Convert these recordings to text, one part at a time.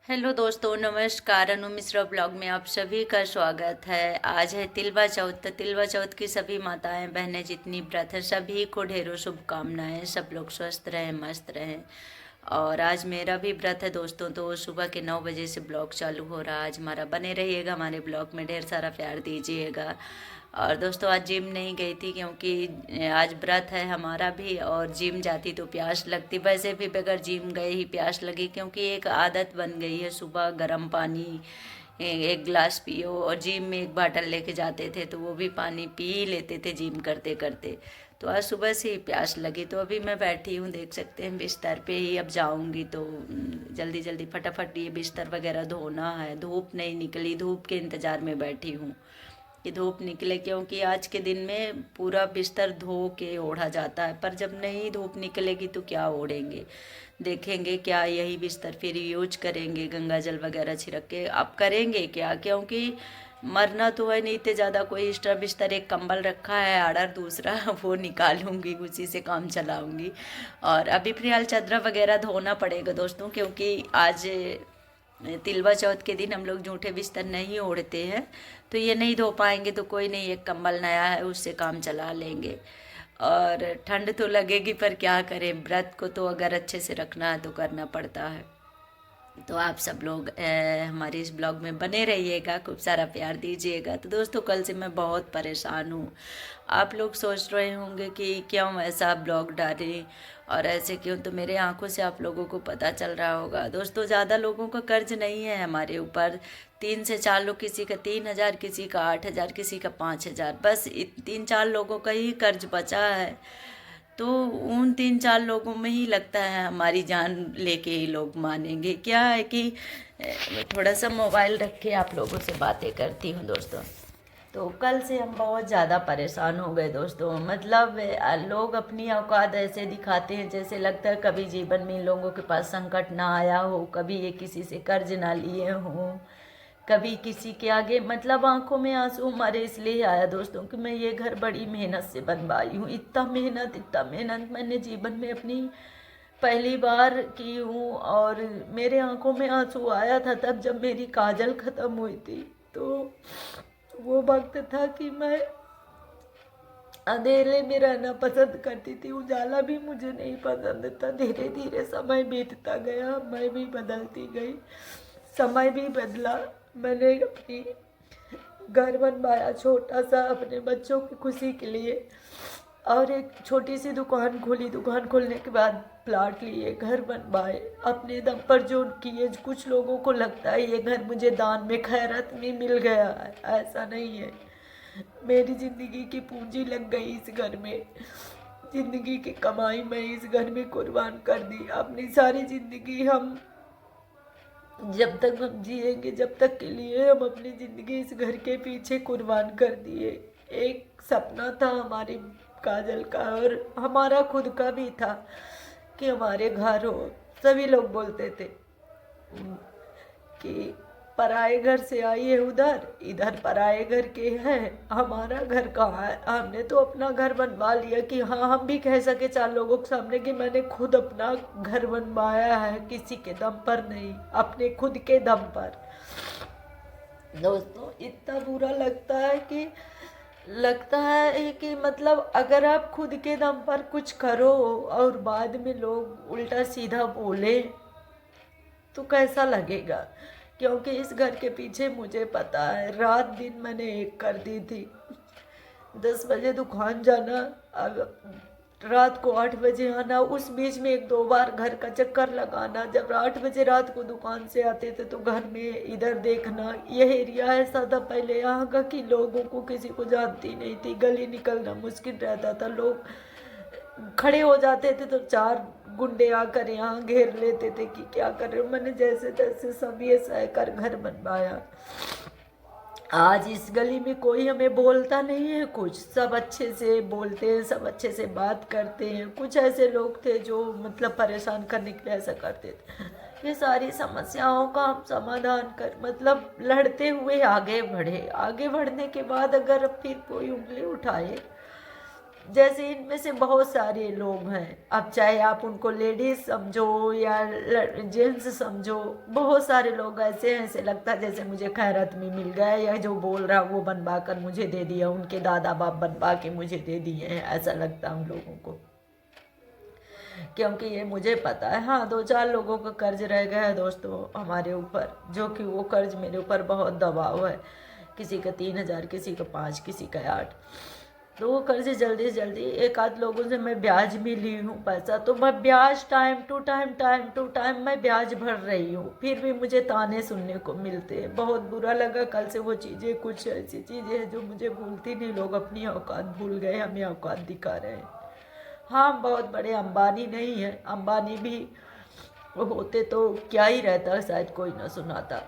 Hello दोस्तों, नमस्कार। अनु Mishra blog में आप सभी का स्वागत है। आज है तिलवा चौथ। तो तिलवा चौथ की सभी माताएं बहनें जितनी व्रत है सभी को ढेरों शुभकामनाएं। सब लोग स्वस्थ रहें, मस्त रहें। और आज मेरा भी व्रत है दोस्तों, तो सुबह के 9 बजे से ब्लॉग चालू हो रहा है। आज हमारा बने रहिएगा, हमारे ब्लॉग में ढेर सारा प्यार दीजिएगा। और दोस्तों आज जिम नहीं गई थी क्योंकि आज व्रत है हमारा भी, और जिम जाती तो प्यास लगती। वैसे भी बगैर जिम गए ही प्यास लगी, क्योंकि एक आदत बन गई है सुबह गर्म पानी एक गिलास पियो। और जिम में एक बाटल लेके जाते थे तो वो भी पानी पी लेते थे जिम करते करते। तो आज सुबह से ही प्यास लगी, तो अभी मैं बैठी हूँ, देख सकते हैं बिस्तर पे ही। अब जाऊँगी तो जल्दी जल्दी फटाफट ये बिस्तर वगैरह धोना है। धूप नहीं निकली, धूप के इंतज़ार में बैठी हूँ कि धूप निकले, क्योंकि आज के दिन में पूरा बिस्तर धो के ओढ़ा जाता है। पर जब नहीं धूप निकलेगी तो क्या ओढ़ेंगे, देखेंगे क्या यही बिस्तर फिर यूज करेंगे, गंगा जल वगैरह छिड़क के। अब करेंगे क्या, क्योंकि मरना तो है नहीं। इतने ज़्यादा कोई एक्स्ट्रा बिस्तर, एक कंबल रखा है आर्डर दूसरा वो निकालूंगी, उसी से काम चलाऊंगी। और अभी फिलहाल चादरा वगैरह धोना पड़ेगा दोस्तों, क्योंकि आज तिलवा चौथ के दिन हम लोग जूठे बिस्तर नहीं ओढ़ते हैं। तो ये नहीं धो पाएंगे तो कोई नहीं, एक कंबल नया है उससे काम चला लेंगे। और ठंड तो लगेगी, पर क्या करें, व्रत को तो अगर अच्छे से रखना है तो करना पड़ता है। तो आप सब लोग हमारे इस ब्लॉग में बने रहिएगा, खूब सारा प्यार दीजिएगा। तो दोस्तों कल से मैं बहुत परेशान हूँ। आप लोग सोच रहे होंगे कि क्यों ऐसा ब्लॉग डालें और ऐसे क्यों, तो मेरे आंखों से आप लोगों को पता चल रहा होगा। दोस्तों ज़्यादा लोगों का कर्ज नहीं है हमारे ऊपर। 3 से 4 लोग, किसी का 3,000, किसी का 8,000, किसी का 5,000, बस 3-4 लोगों का ही कर्ज बचा है। तो उन 3-4 लोगों में ही लगता है हमारी जान लेके ही लोग मानेंगे। क्या है कि थोड़ा सा मोबाइल रख के आप लोगों से बातें करती हूँ दोस्तों। तो कल से हम बहुत ज़्यादा परेशान हो गए दोस्तों। मतलब लोग अपनी औकात ऐसे दिखाते हैं जैसे लगता है कभी जीवन में इन लोगों के पास संकट ना आया हो, कभी ये किसी से कर्ज ना लिए हों, कभी किसी के आगे। मतलब आंखों में आंसू हमारे इसलिए आया दोस्तों कि मैं ये घर बड़ी मेहनत से बनवाई हूँ। इतना मेहनत मैंने जीवन में अपनी पहली बार की हूँ। और मेरे आंखों में आंसू आया था तब जब मेरी काजल ख़त्म हुई थी। तो वो वक्त था कि मैं अंधेरे में रहना पसंद करती थी, उजाला भी मुझे नहीं पसंद था। धीरे धीरे समय बीतता गया, मैं भी बदलती गई, समय भी बदला। मैंने अपनी घर बनवाया छोटा सा अपने बच्चों की खुशी के लिए, और एक छोटी सी दुकान खोली। दुकान खोलने के बाद प्लाट लिए, घर बनवाए अपने दम पर जो किए। कुछ लोगों को लगता है ये घर मुझे दान में खैरत में मिल गया है, ऐसा नहीं है। मेरी ज़िंदगी की पूंजी लग गई इस घर में, ज़िंदगी की कमाई मैं इस घर में कुर्बान कर दी। अपनी सारी ज़िंदगी हम जब तक हम जिएंगे, जब तक के लिए हम अपनी ज़िंदगी इस घर के पीछे कुर्बान कर दिए। एक सपना था हमारी काजल का, और हमारा खुद का भी था कि हमारे घर हो। सभी लोग बोलते थे कि पराए घर से आई है उधर, इधर पराए घर के हैं, हमारा घर कहाँ है। हमने तो अपना घर बनवा लिया कि हाँ हम भी कह सके 4 लोगों के सामने कि मैंने खुद अपना घर बनवाया है, किसी के दम पर नहीं, अपने खुद के दम पर। दोस्तों इतना बुरा लगता है कि मतलब अगर आप खुद के दम पर कुछ करो और बाद में लोग उल्टा सीधा बोले तो कैसा लगेगा। क्योंकि इस घर के पीछे मुझे पता है रात दिन मैंने एक कर दी थी। 10 बजे दुकान जाना, अब रात को 8 बजे आना, उस बीच में 1-2 बार घर का चक्कर लगाना। जब 8 बजे रात को दुकान से आते थे तो घर में इधर देखना। यह एरिया ऐसा था पहले यहाँ का कि लोगों को किसी को जानती नहीं थी, गली निकलना मुश्किल रहता था। लोग खड़े हो जाते थे तो 4 गुंडे आकर यहाँ घेर लेते थे कि क्या कर रहे हो। मैंने जैसे तैसे सब ये सहकर घर बनवाया। आज इस गली में कोई हमें बोलता नहीं है कुछ, सब अच्छे से बोलते हैं, सब अच्छे से बात करते हैं। कुछ ऐसे लोग थे जो मतलब परेशान करने के लिए ऐसा करते थे। ये सारी समस्याओं का हम समाधान कर मतलब लड़ते हुए आगे बढ़े। आगे बढ़ने के बाद अगर फिर कोई उंगली उठाए जैसे इनमें से बहुत सारे लोग हैं, अब चाहे आप उनको लेडीज समझो या जेंट्स समझो, बहुत सारे लोग ऐसे हैं, ऐसे लगता है जैसे मुझे खैरत में मिल गया, या जो बोल रहा वो बनवा कर मुझे दे दिया, उनके दादा बाप बनवा के मुझे दे दिए हैं, ऐसा लगता है उन लोगों को। क्योंकि ये मुझे पता है, हाँ 2-4 लोगों का कर्ज रह गया है दोस्तों हमारे ऊपर, जो कि वो कर्ज मेरे ऊपर बहुत दबाव है, किसी का 3,000, किसी का 5, किसी का 8। तो वो कर्ज जल्दी से जल्दी, एक आध लोगों से मैं ब्याज भी ली हूँ पैसा, तो मैं ब्याज टाइम टू टाइम मैं ब्याज भर रही हूँ, फिर भी मुझे ताने सुनने को मिलते हैं। बहुत बुरा लगा कल से वो चीज़ें, कुछ ऐसी चीज़ें हैं जो मुझे भूलती नहीं, लोग अपनी औकात भूल गए, हमें औकात दिखा रहे हैं। हाँ, बहुत बड़े अंबानी नहीं है, अंबानी भी होते तो क्या ही रहता, शायद कोई ना सुनाता।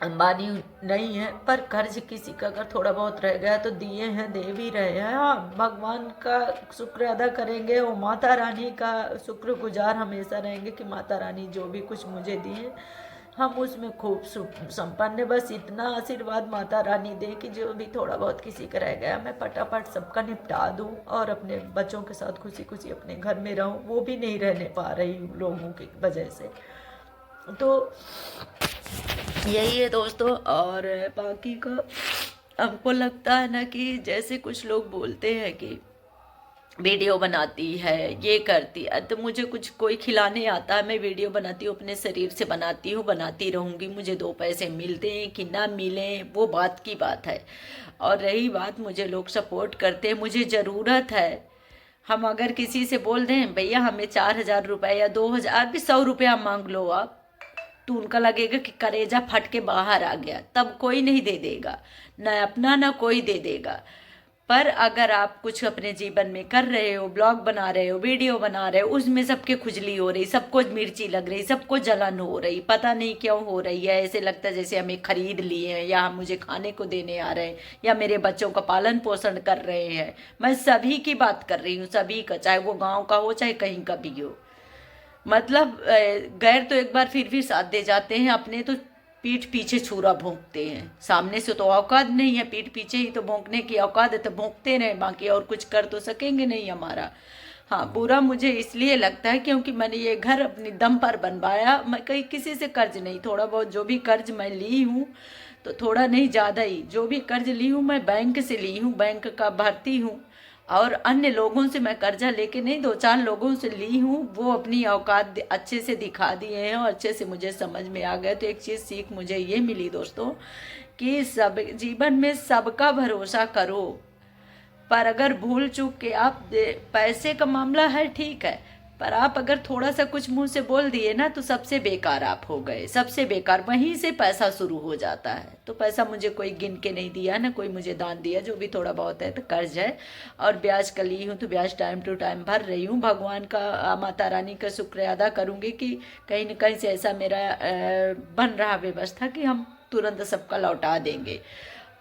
अंबानी नहीं है, पर कर्ज किसी का अगर थोड़ा बहुत रह गया तो दिए हैं, दे भी रहे हैं। हाँ, भगवान का शुक्र अदा करेंगे, और माता रानी का शुक्रगुजार हमेशा रहेंगे कि माता रानी जो भी कुछ मुझे दिए हम उसमें खूब संपन्न। बस इतना आशीर्वाद माता रानी दे कि जो भी थोड़ा बहुत किसी का रह गया मैं फटाफट सबका निपटा दूँ, और अपने बच्चों के साथ खुशी खुशी अपने घर में रहूँ। वो भी नहीं रहने पा रही हूँ लोगों की वजह से। तो यही है दोस्तों। और बाकी का हमको लगता है ना कि जैसे कुछ लोग बोलते हैं कि वीडियो बनाती है, ये करती है, तो मुझे कुछ कोई खिलाने आता है, मैं वीडियो बनाती हूँ, अपने शरीर से बनाती हूँ, बनाती रहूँगी। मुझे 2 पैसे मिलते हैं कि ना मिले वो बात की बात है। और रही बात मुझे लोग सपोर्ट करते हैं, मुझे ज़रूरत है। हम अगर किसी से बोल दें भैया हमें 4,000 रुपये या 2,000 भी 100 रुपया मांग लो आप, तो उनका लगेगा कि करेजा फट के बाहर आ गया, तब कोई नहीं दे देगा, न अपना न कोई दे देगा। पर अगर आप कुछ अपने जीवन में कर रहे हो, ब्लॉग बना रहे हो, वीडियो बना रहे हो, उसमें सबके खुजली हो रही, सबको मिर्ची लग रही, सबको जलन हो रही, पता नहीं क्यों हो रही है, ऐसे लगता है जैसे हमें खरीद लिए हैं, या हम मुझे खाने को देने आ रहे हैं, या मेरे बच्चों का पालन पोषण कर रहे हैं। मैं सभी की बात कर रही हूँ, सभी का, चाहे वो गाँव का हो चाहे कहीं का भी हो। मतलब गैर तो एक बार फिर भी साथ दे जाते हैं, अपने तो पीठ पीछे छुरा भोंकते हैं। सामने से तो औकात नहीं है, पीठ पीछे ही तो भोंकने की औकात है, तो भोंकते रहे, बाकी और कुछ कर तो सकेंगे नहीं हमारा। हाँ, बुरा मुझे इसलिए लगता है क्योंकि मैंने ये घर अपनी दम पर बनवाया, मैं कहीं किसी से कर्ज नहीं, थोड़ा बहुत जो भी कर्ज मैं ली हूँ, तो थोड़ा नहीं ज़्यादा ही जो भी कर्ज ली हूँ मैं बैंक से ली हूँ, बैंक का भरती हूँ। और अन्य लोगों से मैं कर्जा लेके नहीं, 2-4 लोगों से ली हूँ, वो अपनी औकात अच्छे से दिखा दिए हैं और अच्छे से मुझे समझ में आ गया। तो एक चीज़ सीख मुझे ये मिली दोस्तों कि सब जीवन में सबका भरोसा करो, पर अगर भूल चूक के आप पैसे का मामला है ठीक है, पर आप अगर थोड़ा सा कुछ मुंह से बोल दिए ना तो सबसे बेकार आप हो गए, सबसे बेकार। वहीं से पैसा शुरू हो जाता है। तो पैसा मुझे कोई गिन के नहीं दिया ना, कोई मुझे दान दिया, जो भी थोड़ा बहुत है तो कर्ज है। और ब्याज का ली हूँ तो ब्याज टाइम टू टाइम भर रही हूँ। भगवान का, माता रानी का शुक्र अदा करूँगी कि कहीं न कहीं से ऐसा मेरा बन रहा व्यवस्था कि हम तुरंत सबका लौटा देंगे।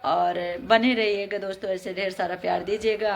और बने रहिएगा दोस्तों, ऐसे ढेर सारा प्यार दीजिएगा।